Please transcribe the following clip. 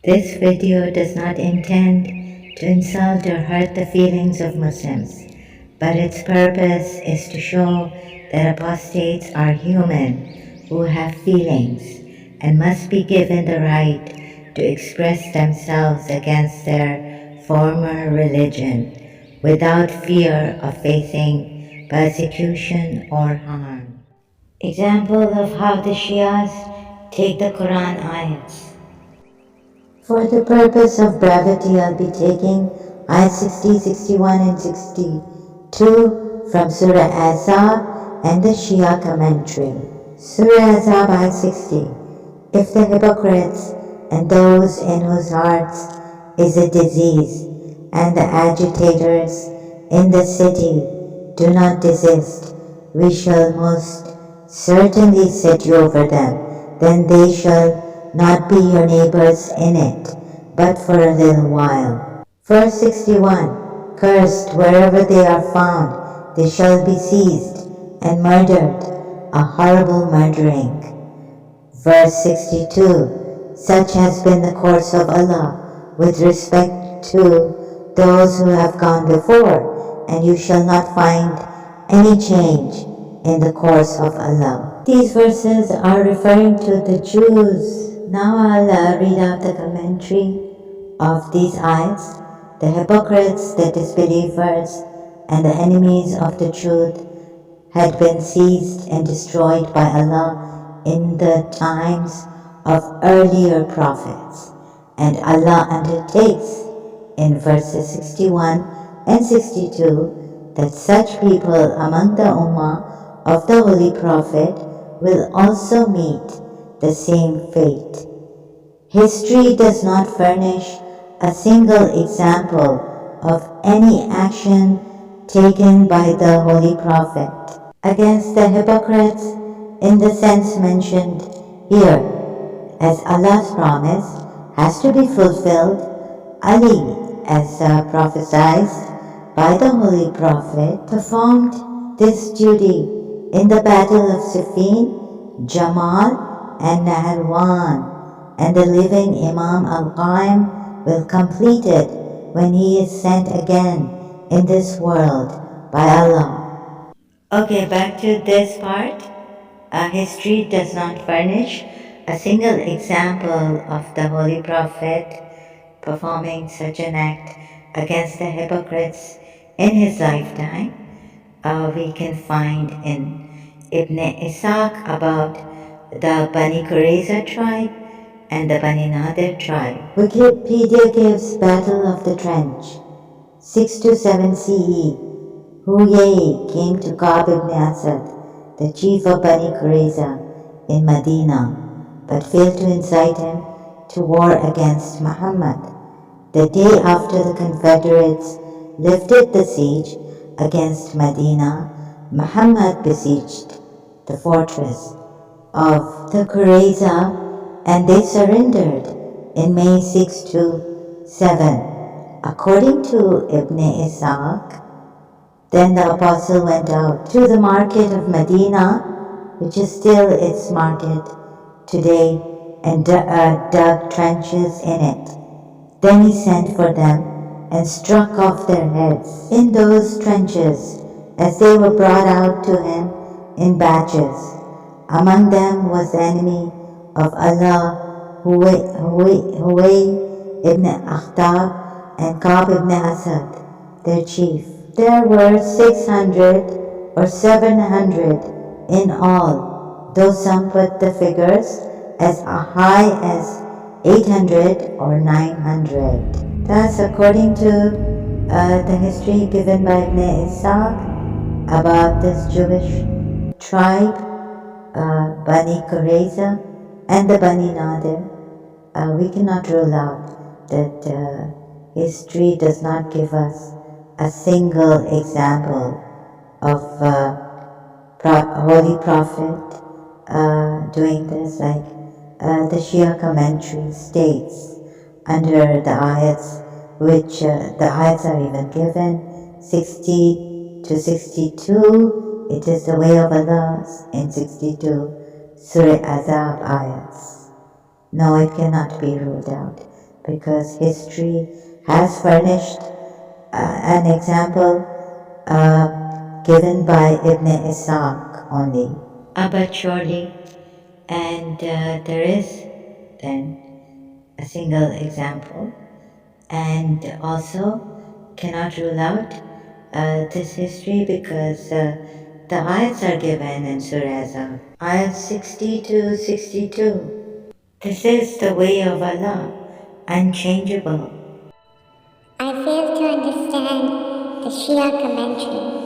This video does not intend to insult or hurt the feelings of Muslims, but its purpose is to show that apostates are human who have feelings and must be given the right to express themselves against their former religion without fear of facing persecution or harm. Example of how the Shias take the Quran ayats. For the purpose of brevity, I'll be taking ayat 60, 61 and 62 from Surah Ahzab and the Shia commentary. Surah Ahzab ayat 60. If the hypocrites and those in whose hearts is a disease and the agitators in the city do not desist, we shall most certainly set you over them. Then they shall not be your neighbors in it, but for a little while. Verse 61. Cursed wherever they are found, they shall be seized and murdered, a horrible murdering. Verse 62. Such has been the course of Allah with respect to those who have gone before, and you shall not find any change in the course of Allah. These verses are referring to the Jews. Now I'll read out the commentary of these ayats. The hypocrites, the disbelievers, and the enemies of the truth had been seized and destroyed by Allah in the times of earlier prophets, and Allah undertakes in verses 61 and 62 that such people among the Ummah of the Holy Prophet will also meet the same fate. History does not furnish a single example of any action taken by the Holy Prophet against the hypocrites in the sense mentioned here, as Allah's promise has to be fulfilled. Ali, as prophesied by the Holy Prophet, performed this duty in the battle of Siffin, Jamal, and Naharawan, and the living Imam al-Qaim will complete it when he is sent again in this world by Allah. Okay, back to this part. History does not furnish a single example of the Holy Prophet performing such an act against the hypocrites in his lifetime. We can find in Ibn Ishaq about the Bani Qurayza tribe and the Bani Nadir tribe. Wikipedia gives Battle of the Trench, 627 CE. Huyay came to Ka'b ibn Asad, the chief of Bani Qurayza, in Medina, but failed to incite him to war against Muhammad. The day after the Confederates lifted the siege against Medina, Muhammad besieged the fortress of the Qurayza and they surrendered in May 627. According to Ibn Ishaq, then the apostle went out to the market of Medina, which is still its market today, and dug trenches in it. Then he sent for them and struck off their heads in those trenches as they were brought out to him in batches. Among them was the enemy of Allah, Huway ibn Akhtab and Ka'b ibn Asad, their chief. There were 600 or 700 in all, though some put the figures as high as 800 or 900. That's according to the history given by Ibn Ishaq about this Jewish tribe, Bani Qurayza and the Bani Nadir. We cannot rule out that history does not give us a single example of Holy Prophet doing this, like the Shia commentary states under the ayats, which the ayats are even given, 60 to 62, it is the way of Allah, in 62, Surah Ahzab ayats. No, it cannot be ruled out. because history has furnished an example given by Ibn Ishaq only. But surely, and there is then a single example, and also cannot rule out this history because the ayats are given in Surah Azab. Ayat 60 to 62. This is the way of Allah, unchangeable. I fail to understand the Shia commentary.